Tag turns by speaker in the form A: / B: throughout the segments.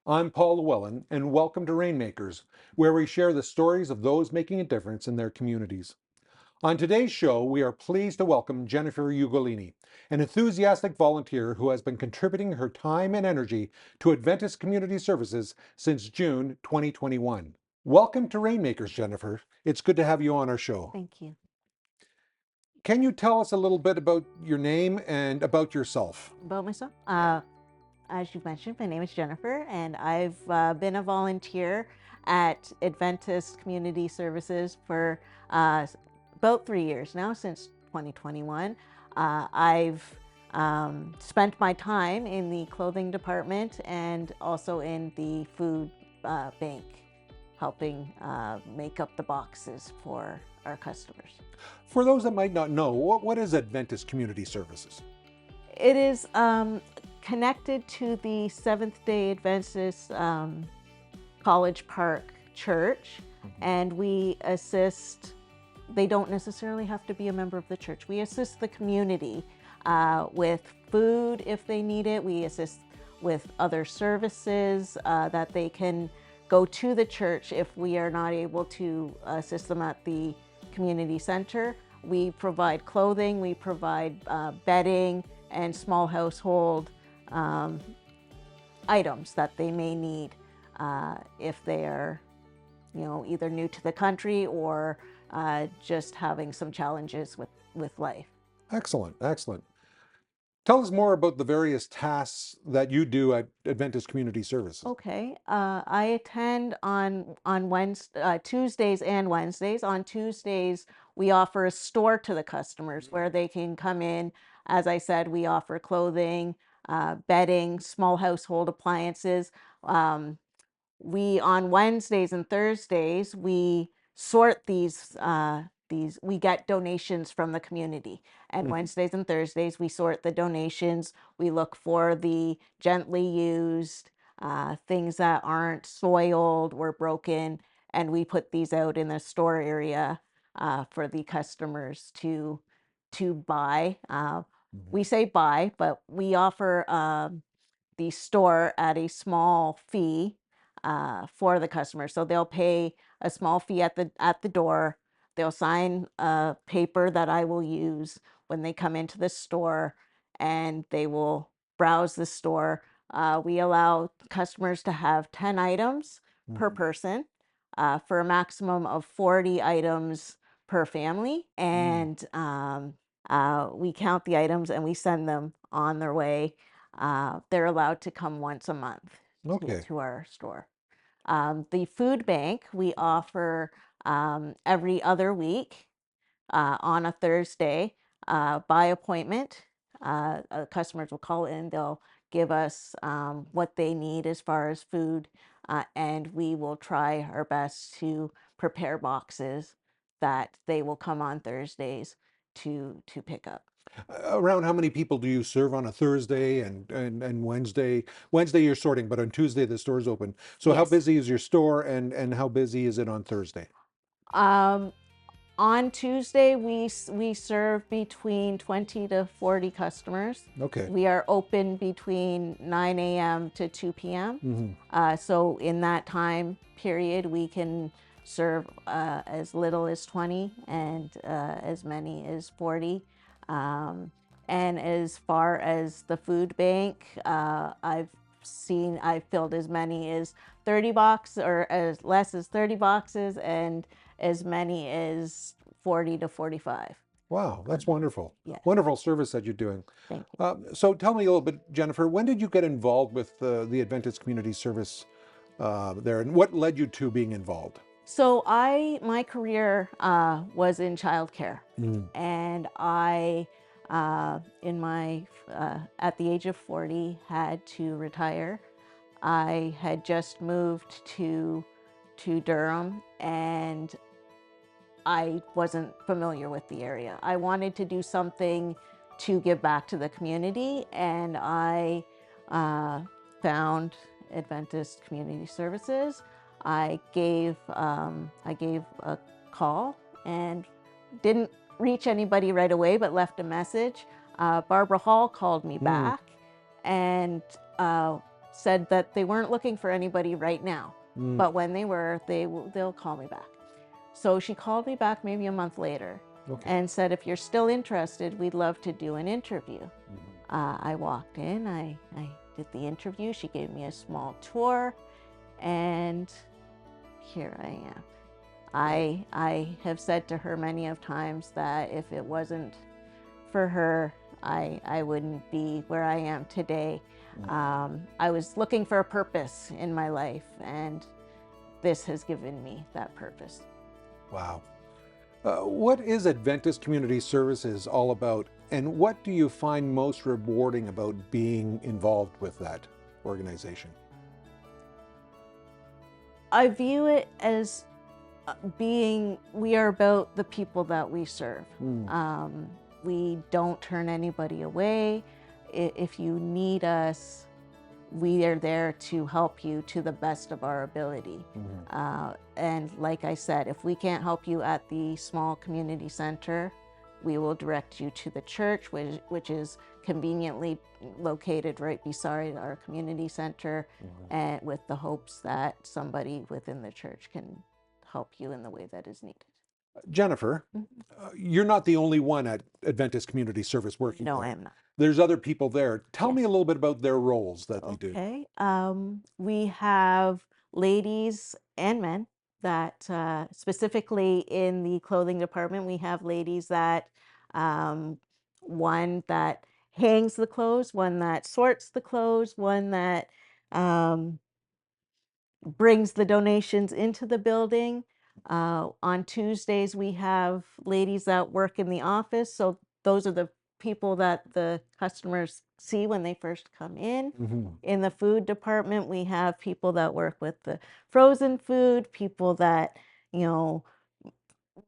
A: I'm Paul Llewellyn, and welcome to Rainmakers, where we share the stories of those making a difference in their communities. On today's show, we are pleased to welcome Jenifer Ugolini, an enthusiastic volunteer who has been contributing her time and energy to Adventist Community Services since June 2021. Welcome to Rainmakers, Jenifer. It's good to have you on our show.
B: Thank you.
A: Can you tell us a little bit about your name and about yourself?
B: About myself, as you mentioned, my name is Jenifer, and I've been a volunteer at Adventist Community Services for about 3 years now, since 2021. I've spent my time in the clothing department and also in the food bank, helping make up the boxes for our customers.
A: For those that might not know, what is Adventist Community Services?
B: It is connected to the Seventh-day Adventist College Park Church, and we assist. They don't necessarily have to be a member of the church. We assist the community with food if they need it. We assist with other services that they can go to the church if we are not able to assist them at the community center. We provide clothing, we provide bedding, and small household items that they may need if they are, either new to the country or just having some challenges with life.
A: Excellent, excellent. Tell us more about the various tasks that you do at Adventist Community Services.
B: Okay, I attend on Wednesday, Tuesdays and Wednesdays. On Tuesdays, we offer a store to the customers where they can come in. As I said, we offer clothing, bedding, small household appliances. We on Wednesdays and Thursdays we sort these. We get donations from the community, and Wednesdays and Thursdays we sort the donations. We look for the gently used things that aren't soiled or broken, and we put these out in the store area for the customers to buy. We say buy, but we offer the store at a small fee for the customer. So they'll pay a small fee at the door. They'll sign a paper that I will use when they come into the store, and they will browse the store. We allow customers to have 10 items per person for a maximum of 40 items per family. And we count the items and we send them on their way. They're allowed to come once a month to our store. The food bank we offer every other week on a Thursday by appointment. Customers will call in, they'll give us what they need as far as food, and we will try our best to prepare boxes that they will come on Thursdays to pick up.
A: Around how many people do you serve on a Thursday and Wednesday? Wednesday you're sorting, but on Tuesday the store's open. So how
B: Yes.
A: busy is your store and how busy is it on Thursday?
B: On Tuesday, we serve between 20 to 40 customers.
A: Okay.
B: We are open between 9 a.m. to 2 p.m. So in that time period, we can serve as little as 20 and as many as 40. And as far as the food bank, I've filled as many as 30 boxes or as less as 30 boxes and as many as 40 to 45.
A: Wow, that's wonderful.
B: Yes.
A: Wonderful service that you're doing.
B: Thank you.
A: So tell me a little bit, Jenifer, when did you get involved with the Adventist Community Service there, and what led you to being involved?
B: So my career was in childcare, and I, at the age of 40, had to retire. I had just moved to to Durham, and I wasn't familiar with the area. I wanted to do something to give back to the community, and I found Adventist Community Services. I gave a call and didn't reach anybody right away, but left a message. Barbara Hall called me back and said that they weren't looking for anybody right now, but when they were, they'll call me back. So she called me back maybe a month later and said, if you're still interested, we'd love to do an interview. I walked in, I did the interview. She gave me a small tour, and here I am. I have said to her many of times that if it wasn't for her, I wouldn't be where I am today. I was looking for a purpose in my life, and this has given me that purpose.
A: Wow. What is Adventist Community Services all about, and what do you find most rewarding about being involved with that organization?
B: I view it as we are about the people that we serve. We don't turn anybody away. If you need us, we are there to help you to the best of our ability. And like I said, if we can't help you at the small community center, we will direct you to the church, which is conveniently located right beside our community center, and with the hopes that somebody within the church can help you in the way that is needed.
A: Jenifer, you're not the only one at Adventist Community Service working
B: No,
A: there.
B: I am not.
A: There's other people there. Tell me
B: Yes.
A: a little bit about their roles that they do.
B: Okay. We have ladies and men that specifically in the clothing department, we have ladies that one that hangs the clothes, one that sorts the clothes, one that um, brings the donations into the building. On Tuesdays, we have ladies that work in the office. So those are the people that the customers see when they first come in. In the food department, we have people that work with the frozen food, people that,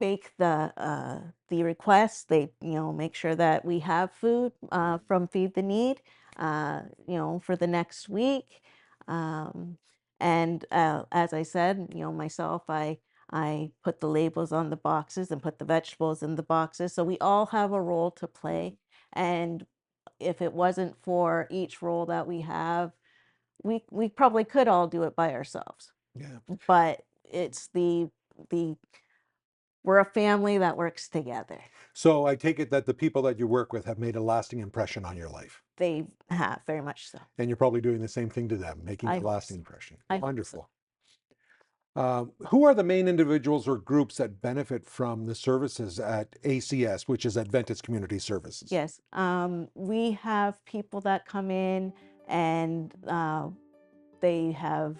B: make the requests. They, make sure that we have food from Feed the Need, for the next week. And as I said, myself, I put the labels on the boxes and put the vegetables in the boxes. So we all have a role to play. And if it wasn't for each role that we have, we probably could all do it by ourselves.
A: Yeah.
B: But it's we're a family that works together.
A: So I take it that the people that you work with have made a lasting impression on your life.
B: They have, very much so.
A: And you're probably doing the same thing to them, making
B: I
A: a
B: hope
A: lasting
B: so.
A: impression.
B: I hope so.
A: Wonderful. Who are the main individuals or groups that benefit from the services at ACS, which is Adventist Community Services?
B: Yes, we have people that come in and they have,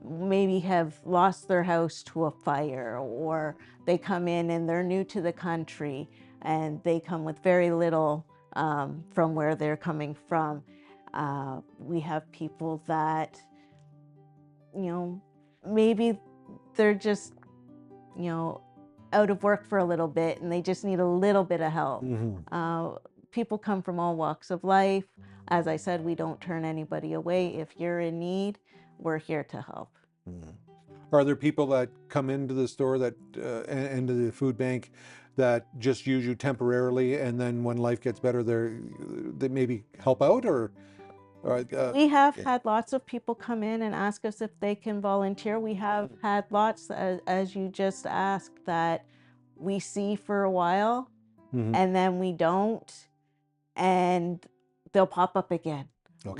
B: maybe have lost their house to a fire, or they come in and they're new to the country and they come with very little from where they're coming from. We have people that, maybe they're just, out of work for a little bit and they just need a little bit of help. People come from all walks of life. As I said, we don't turn anybody away. If you're in need, we're here to help.
A: Are there people that come into the store that into the food bank that just use you temporarily, and then when life gets better, they maybe help out, or
B: we have had lots of people come in and ask us if they can volunteer. We have had lots, as you just asked, that we see for a while and then we don't, and they'll pop up again.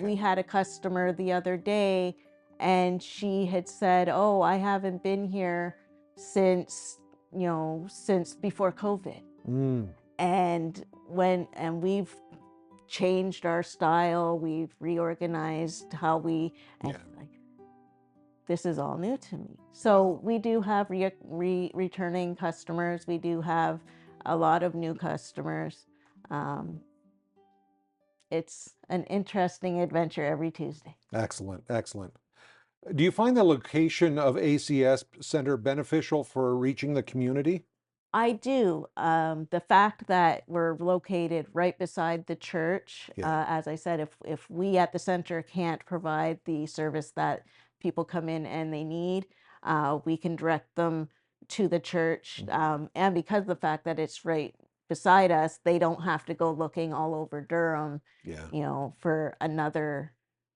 B: We had a customer the other day and she had said, oh, I haven't been here since before COVID. And we've changed our style, we've reorganized how this is all new to me. So we do have returning customers. We do have a lot of new customers. It's an interesting adventure every Tuesday.
A: Excellent, excellent. Do you find the location of ACS Center beneficial for reaching the community?
B: I do. The fact that we're located right beside the church,
A: Yeah.
B: as I said, if we at the center can't provide the service that people come in and they need, we can direct them to the church. And because of the fact that it's right beside us, they don't have to go looking all over Durham,
A: Yeah.
B: for another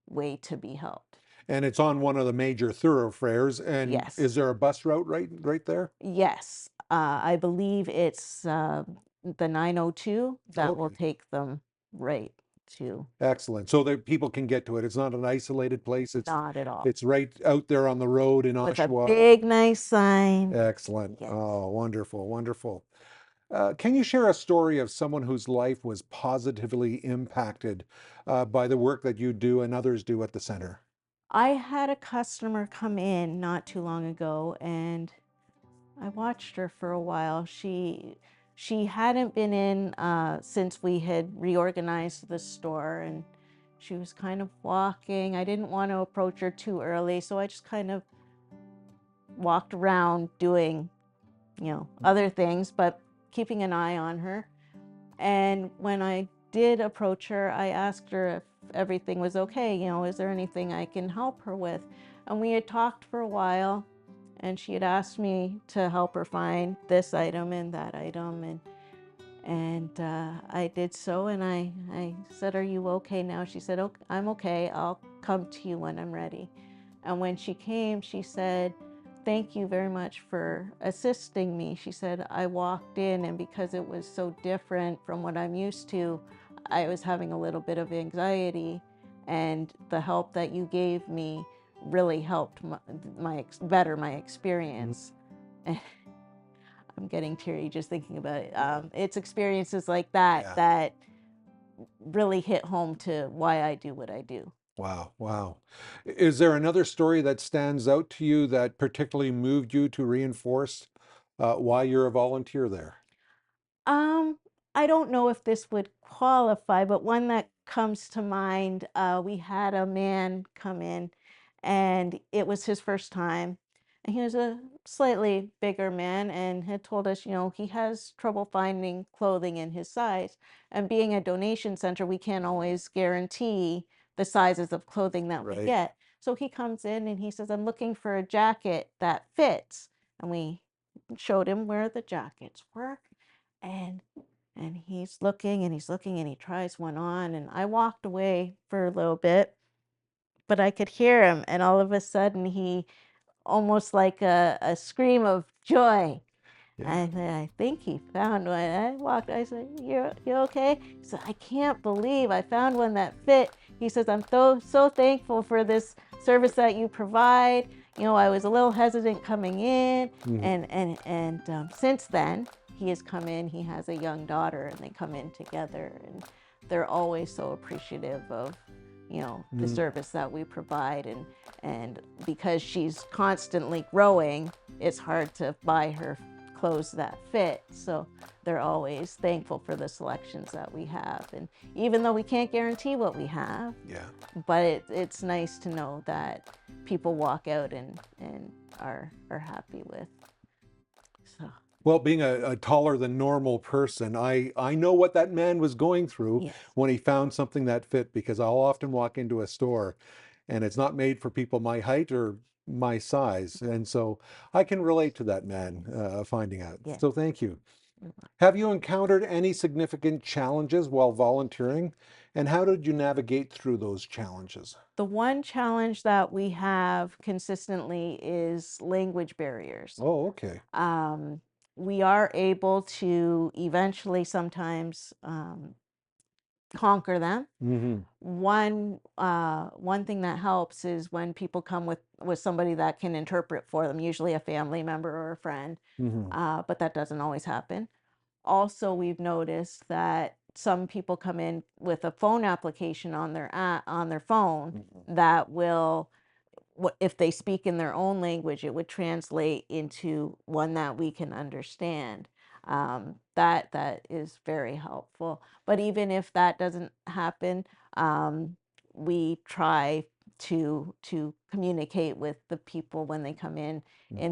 B: way to be helped.
A: And it's on one of the major thoroughfares. And
B: Yes.
A: is there a bus route right there?
B: Yes, I believe it's the 902 that will
A: Okay.
B: take them right to.
A: Excellent. So that people can get to it. It's not an isolated place.
B: Not at all.
A: It's right out there on the road in
B: With a
A: Oshawa.
B: big, nice sign.
A: Excellent.
B: Yes.
A: Oh, wonderful, wonderful. Can you share a story of someone whose life was positively impacted by the work that you do and others do at the center?
B: I had a customer come in not too long ago, and I watched her for a while. She hadn't been in since we had reorganized the store, and she was kind of walking. I didn't want to approach her too early, so I just kind of walked around doing, other things, but keeping an eye on her. And when I did approach her, I asked her if everything was okay. Is there anything I can help her with? And we had talked for a while, and she had asked me to help her find this item and that item, and I did so. And I said, "Are you okay now?" She said, "Okay, I'm okay. I'll come to you when I'm ready." And when she came, she said, "Thank you very much for assisting me." She said, "I walked in, and because it was so different from what I'm used to, I was having a little bit of anxiety. And the help that you gave me really helped better my
A: Mhm.
B: experience." I'm getting teary just thinking about it. It's experiences like that
A: Yeah.
B: that really hit home to why I do what I do.
A: Wow. Wow. Is there another story that stands out to you that particularly moved you to reinforce why you're a volunteer there?
B: Um, I don't know if this would qualify, but one that comes to mind, we had a man come in, and it was his first time. And he was a slightly bigger man and had told us, he has trouble finding clothing in his size. And being a donation center, we can't always guarantee the sizes of clothing that we
A: Right.
B: get. So he comes in and he says, "I'm looking for a jacket that fits." And we showed him where the jackets were, and he's looking and he tries one on, and I walked away for a little bit, but I could hear him, and all of a sudden he almost like a scream of joy.
A: Yeah.
B: And then I think he found one. I said, "You okay?" He said, "I can't believe I found one that fit." He says, "I'm so thankful for this service that you provide. I was a little hesitant coming in,
A: Mhm.
B: and since then he has come in. He has a young daughter, and they come in together, and they're always so appreciative of the
A: Mhm.
B: service that we provide, and because she's constantly growing, it's hard to buy her clothes that fit. So they're always thankful for the selections that we have. And even though we can't guarantee what we have,
A: Yeah.
B: but it's nice to know that people walk out and are happy with. So
A: Well, being a taller than normal person, I know what that man was going through
B: yes,
A: when he found something that fit because I'll often walk into a store and it's not made for people my height or my size. And so I can relate to that man finding out.
B: yes.
A: So thank you. Have you encountered any significant challenges while volunteering? And how did you navigate through those challenges?
B: The one challenge that we have consistently is language barriers.
A: Oh, okay.
B: Um, we are able to eventually sometimes conquer them.
A: Hmm.
B: One thing that helps is when people come with somebody that can interpret for them, usually a family member or a friend,
A: Hmm.
B: but that doesn't always happen. Also, we've noticed that some people come in with a phone application on their phone
A: Hmm.
B: that will, if they speak in their own language, it would translate into one that we can understand. That is very helpful. But even if that doesn't happen, we try. to communicate with the people when they come in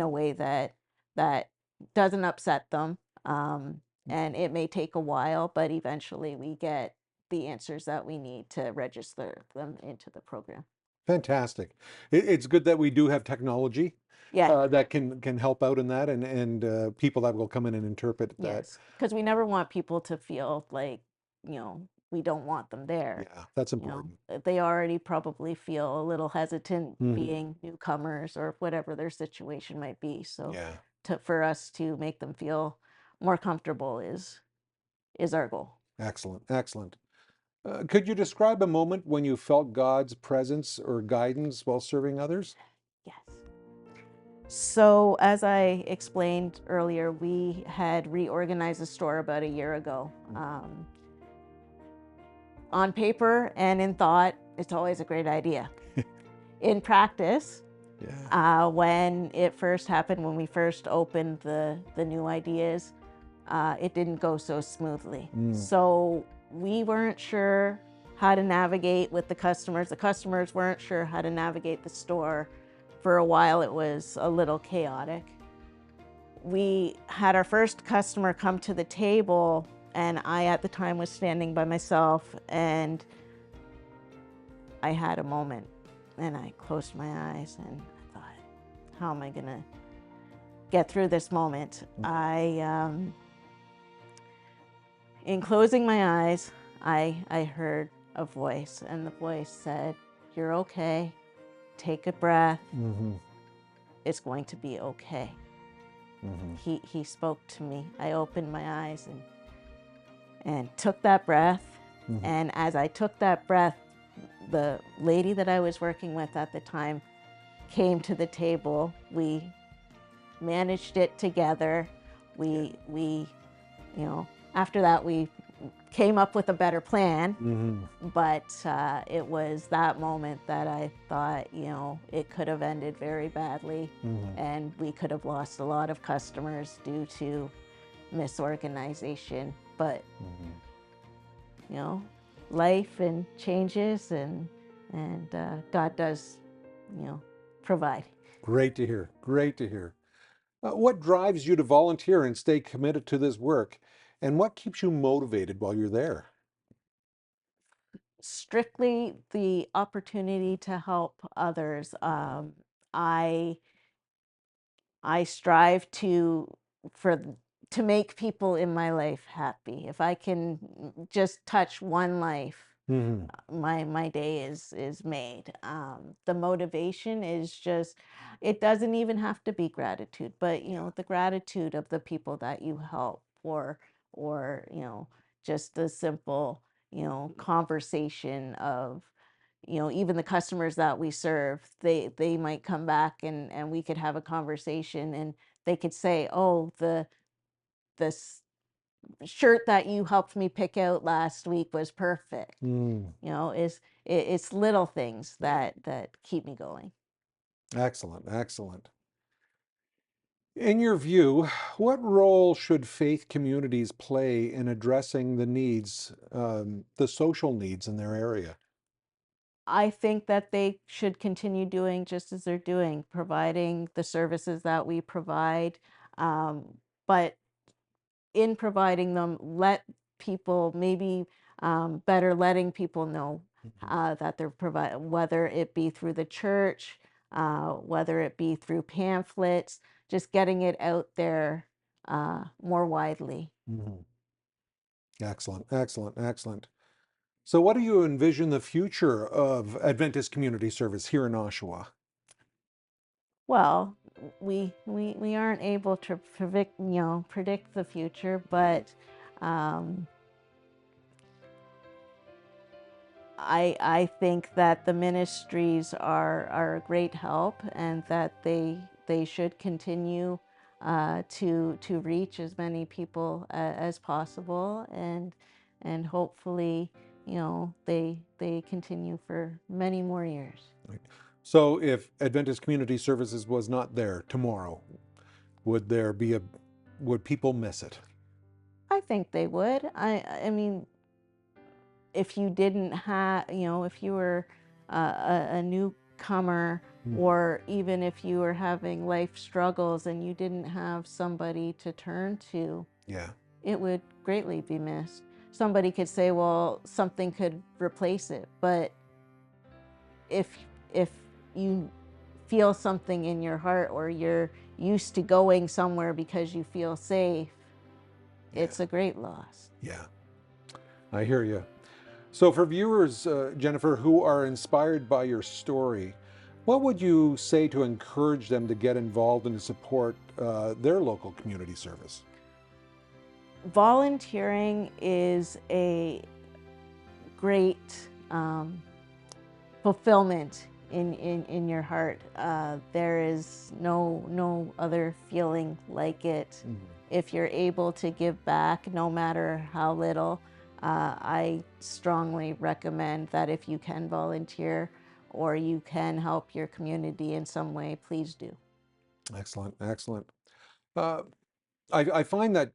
B: a way that doesn't upset them. And it may take a while, but eventually we get the answers that we need to register them into the program.
A: Fantastic. It's good that we do have technology
B: Yeah,
A: that can help out in that, and people that will come in and interpret that.
B: yes, because we never want people to feel like, we don't want them there.
A: Yeah, that's important.
B: They already probably feel a little hesitant
A: Mhm.
B: being newcomers or whatever their situation might be. So
A: Yeah,
B: for us to make them feel more comfortable is our goal.
A: excellent, excellent. Could you describe a moment when you felt God's presence or guidance while serving others?
B: Yes. So, as I explained earlier, we had reorganized the store about a year ago. On paper and in thought, it's always a great idea. In practice,
A: Yeah.
B: when it first happened, when we first opened the new ideas, it didn't go so smoothly.
A: Mm.
B: So we weren't sure how to navigate with the customers. The customers weren't sure how to navigate the store. For a while, it was a little chaotic. We had our first customer come to the table, and I at the time was standing by myself, and I had a moment, and I closed my eyes and I thought, how am I gonna get through this moment? In closing my eyes, I heard a voice, and the voice said, "You're okay. Take a breath.
A: Mm-hmm.
B: It's going to be okay."
A: Mm-hmm.
B: He spoke to me. I opened my eyes and took that breath.
A: Mm-hmm.
B: And as I took that breath, the lady that I was working with at the time came to the table. We managed it together. We after that we came up with a better plan.
A: Mm-hmm.
B: But it was that moment that I thought, it could have ended very badly,
A: Mm-hmm.
B: and we could have lost a lot of customers due to misorganization. But
A: Mm-hmm.
B: life and changes, and God does, provide.
A: Great to hear. Great to hear. What drives you to volunteer and stay committed to this work? And what keeps you motivated while you're there?
B: Strictly the opportunity to help others. I I strive for to make people in my life happy. If I can just touch one life,
A: Mm-hmm.
B: my day is made. The motivation is just, it doesn't even have to be gratitude, but
A: Yeah.
B: the gratitude of the people that you help, or just the simple conversation of even the customers that we serve, they might come back, and we could have a conversation, and they could say, "Oh, this shirt that you helped me pick out last week was perfect."
A: Mm.
B: It's little things that keep me going.
A: Excellent. Excellent. In your view, what role should faith communities play in addressing the needs, the social needs in their area?
B: I think that they should continue doing just as they're doing, providing the services that we provide, but in providing them, let people maybe, better letting people know
A: Mhm.
B: that they're provide, whether it be through the church, whether it be through pamphlets, just getting it out there more widely.
A: Mhm. Excellent, excellent, excellent. So, what do you envision the future of Adventist Community Service here in Oshawa?
B: Well, we aren't able to predict the future, but um, I think that the ministries are a great help, and that they should continue to reach as many people as possible, and hopefully they continue for many more years.
A: Right. So, if Adventist Community Services was not there tomorrow, would there be a, would people miss it?
B: I think they would. I mean, if you didn't have, if you were a newcomer, or even if you were having life struggles and you didn't have somebody to turn to,
A: Yeah.
B: it would greatly be missed. Somebody could say, well, something could replace it, but if you feel something in your heart, or you're used to going somewhere because you feel safe, it's a great loss.
A: Yeah. I hear you. So for viewers, Jenifer, who are inspired by your story, what would you say to encourage them to get involved and to support their local community service?
B: Volunteering is a great fulfillment in your heart. There is no other feeling like it. If you're able to give back, no matter how little, I strongly recommend that if you can volunteer or you can help your community in some way, please do.
A: Excellent, excellent. Uh, I find that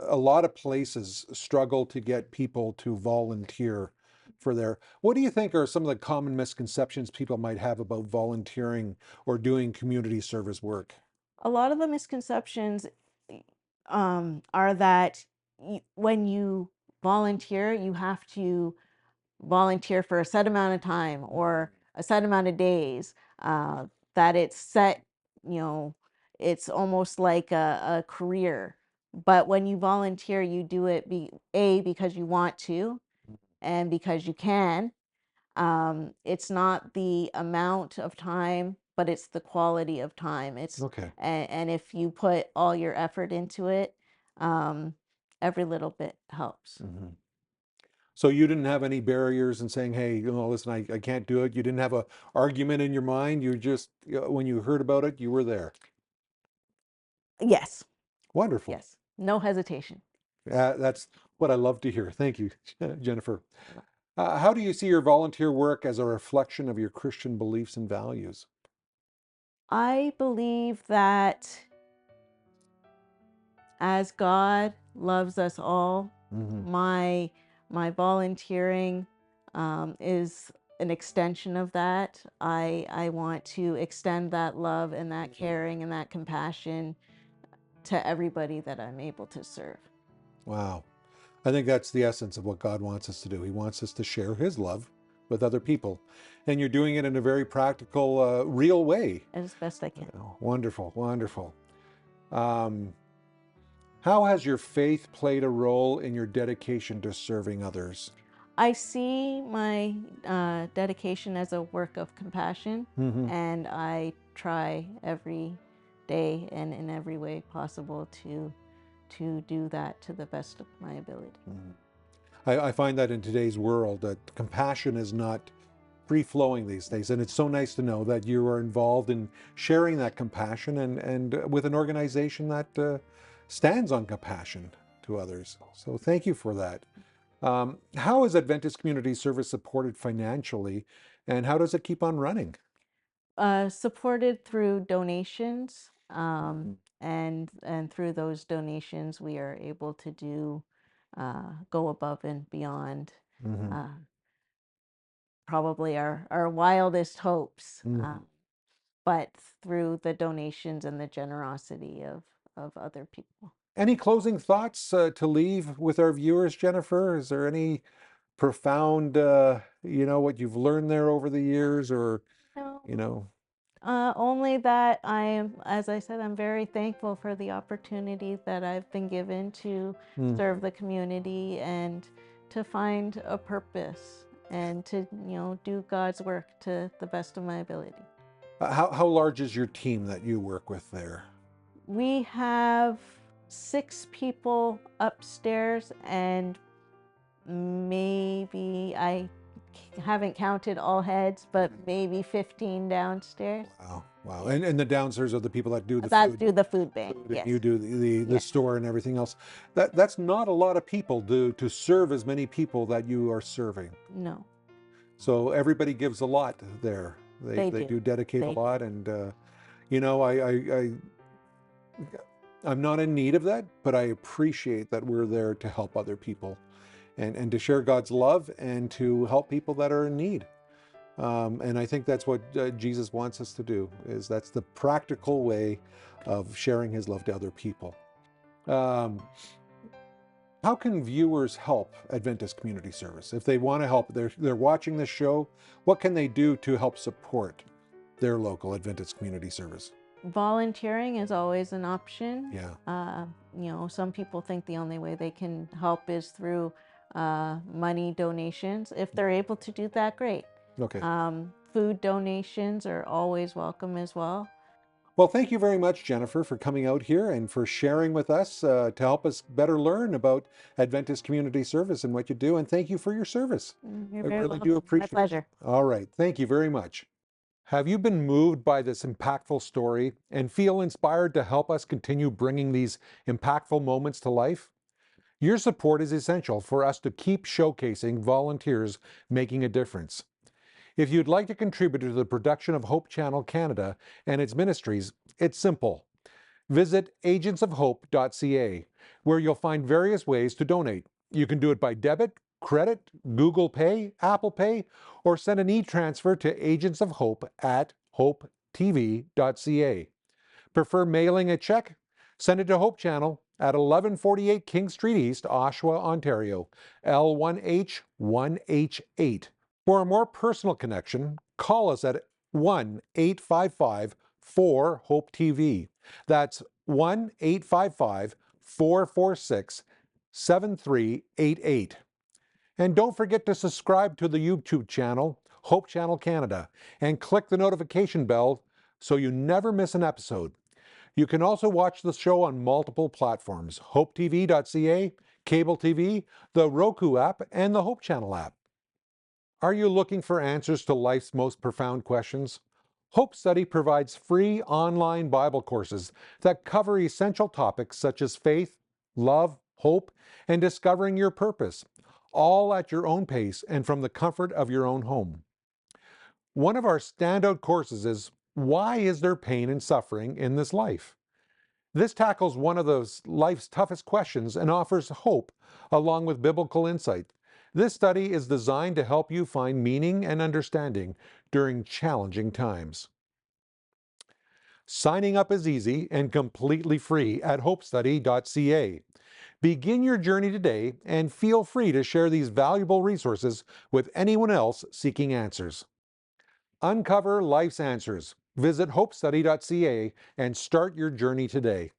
A: a lot of places struggle to get people to volunteer for their. What do you think are some of the common misconceptions people might have about volunteering or doing community service work?
B: A lot of the misconceptions are that when you volunteer, you have to volunteer for a set amount of time or a set amount of days, that it's set, you know, it's almost like a career. But when you volunteer, you do it because you want to and because you can. It's not the amount of time, but it's the quality of time.
A: Okay.
B: And if you put all your effort into it, um, every little bit helps.
A: Mhm. So you didn't have any barriers in saying, "Hey, listen, I can't do it." You didn't have a argument in your mind. You just, when you heard about it, you were there.
B: Yes,
A: Wonderful.
B: yes, no hesitation.
A: That's what I love to hear. Thank you, Jenifer. How do you see your volunteer work as a reflection of your Christian beliefs and values?
B: I believe that as God loves us all,
A: Hmm.
B: my my volunteering is an extension of that. I want to extend that love and that caring and that compassion to everybody that I'm able to serve.
A: Wow. I think that's the essence of what God wants us to do. He wants us to share His love with other people. And you're doing it in a very practical, real way.
B: As best I can.
A: Wonderful, wonderful. Um, how has your faith played a role in your dedication to serving others?
B: I see my dedication as a work of compassion,
A: Hmm.
B: and I try every day and in every way possible to do that to the best of my ability.
A: I find that in today's world, that compassion is not free flowing these days. And it's so nice to know that you are involved in sharing that compassion and with an organization that stands on compassion to others. So thank you for that. How is Adventist Community Service supported financially, and how does it keep on running?
B: Supported through donations,
A: Mhm.
B: and through those donations, we are able to go above and beyond.
A: Mhm.
B: Uh, Probably our wildest hopes,
A: Mhm.
B: but through the donations and the generosity of other people.
A: Any closing thoughts to leave with our viewers, Jenifer? Is there any profound, what you've learned there over the years, or,
B: No,
A: you know,
B: only that as I said, I'm very thankful for the opportunity that I've been given to
A: mm.
B: serve the community and to find a purpose and to, do God's work to the best of my ability.
A: How large is your team that you work with there?
B: We have 6 people upstairs and maybe haven't counted all heads, but maybe 15 downstairs
A: Wow, wow. And the downstairs are the people that do the
B: that
A: food,
B: do the food bank.
A: and you
B: Yes.
A: do the
B: Yes.
A: store and everything else. That's not a lot of people to serve as many people that you are serving.
B: No,
A: So everybody gives a lot there.
B: they
A: They
B: do.
A: do dedicate a
B: They
A: lot, and you know, I'm not in need of that, but I appreciate that we're there to help other people and to share God's love and to help people that are in need. And I think that's what Jesus wants us to do, is that's the practical way of sharing his love to other people. Um, how can viewers help Adventist Community Service? If they want to help, they're watching this show, what can they do to help support their local Adventist Community Service?
B: Volunteering is always an option.
A: Yeah.
B: Some people think the only way they can help is through money donations. If they're able to do that, great.
A: Okay.
B: Food donations are always welcome as well.
A: Well, thank you very much, Jenifer, for coming out here and for sharing with us to help us better learn about Adventist Community Service and what you do. And thank you for your service.
B: You're
A: I
B: very
A: really do
B: welcome. My
A: appreciate it.
B: pleasure.
A: All right. Thank you very much. Have you been moved by this impactful story and feel inspired to help us continue bringing these impactful moments to life? Your support is essential for us to keep showcasing volunteers making a difference. If you'd like to contribute to the production of Hope Channel Canada and its ministries, it's simple. Visit agentsofhope.ca, where you'll find various ways to donate. You can do it by debit, credit, Google Pay, Apple Pay, or send an e-transfer to Agents of Hope at hopetv.ca. Prefer mailing a check? Send it to Hope Channel at 1148 King Street East, Oshawa, Ontario, L1H1H8. For a more personal connection, call us at 1-855-4-HOPE-TV. That's 1-855-446-7388. And don't forget to subscribe to the YouTube channel, Hope Channel Canada, and click the notification bell so you never miss an episode. You can also watch the show on multiple platforms, hopetv.ca, cable TV, the Roku app, and the Hope Channel app. Are you looking for answers to life's most profound questions? Hope Study provides free online Bible courses that cover essential topics such as faith, love, hope, and discovering your purpose, all at your own pace and from the comfort of your own home. One of our standout courses is Why is there pain and suffering in this life? This tackles one of those life's toughest questions and offers hope along with biblical insight. This study is designed to help you find meaning and understanding during challenging times. Signing up is easy and completely free at hopestudy.ca. Begin your journey today and feel free to share these valuable resources with anyone else seeking answers. Uncover life's answers. Visit hopestudy.ca and start your journey today.